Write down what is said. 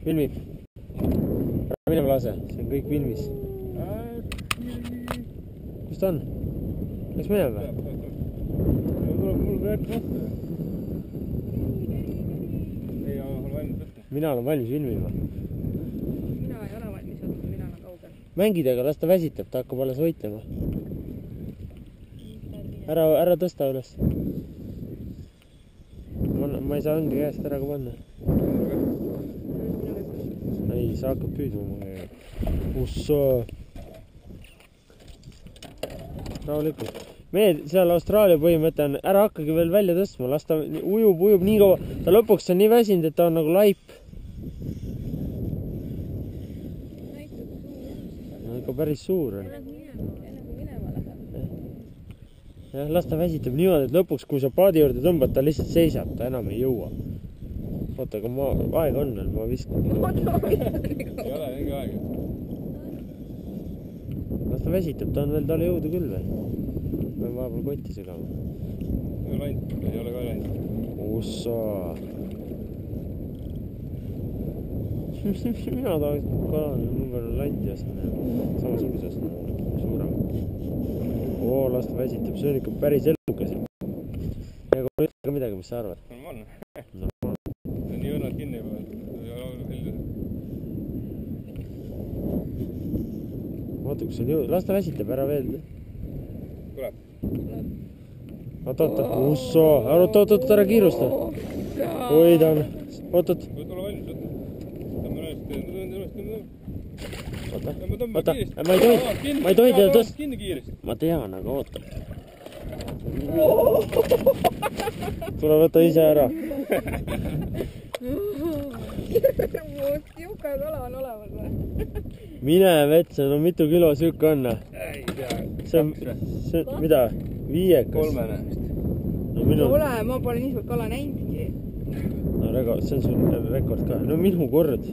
filmib. Minema lase, see on kõik filmis. Kus ta on? Läks minema või? Mul peaks vastu. Ei, olen valmis võtta. Mina olen valmis filmima. Mina ei ole valmis võtta, mina olen kaugel. Mängidega, las ta väsitab, ta hakkab alles võitlema. Ära tõsta üles. Ma ei saa õnge käest ära ka panna. Ei, sa hakkad püüdma. Ussa. Rahulikult. Meie seal Austraalia põhimõte on, ära hakkagi veel välja tõstma, las ta ujub nii kaua. Ta lõpuks on nii väsinud, et ta on nagu laip. No ikka päris suur on. Jah, las ta väsitab niimoodi, et lõpuks, kui sa paadi juurde tõmbad, ta lihtsalt seisab, ta enam ei jõua. Oota, aga aeg on veel, ma viskan. Ei ole mingi aeg. Las ta väsitab, ta on veel talle jõudu küll veel. Pean vahepeal kotti segama. Ei ole ka läinud. Ussa. Mina tahaks kalana, mul peal on lanti ostma. Samasuguse ostma, suurem. Oo, las ta väsitab, see on ikka päris elukas. Ega ma ütle ka midagi, mis sa arvad? Normaalne. Nii õnnad kinni juba. Oota, kus on jõud? Las ta väsitab, ära veel. Tuleb. Oot. Usso. Oot, ära kiirusta. Hoidan. Oot. Tule valmis võtta. Tõmba Oota. Ma ei tohi teda tõsta. Kinni kiiresti. Ma tean, aga oota. Tule võta ise ära. Juka kala on olemas või? Mine vetsa, no mitu kilo sükk on? Ei tea. See on, mida? 5? Kolmene vist. No minu... Ole, ma pole niisugust kala näinudki. No see on sul rekord ka. No minu kord.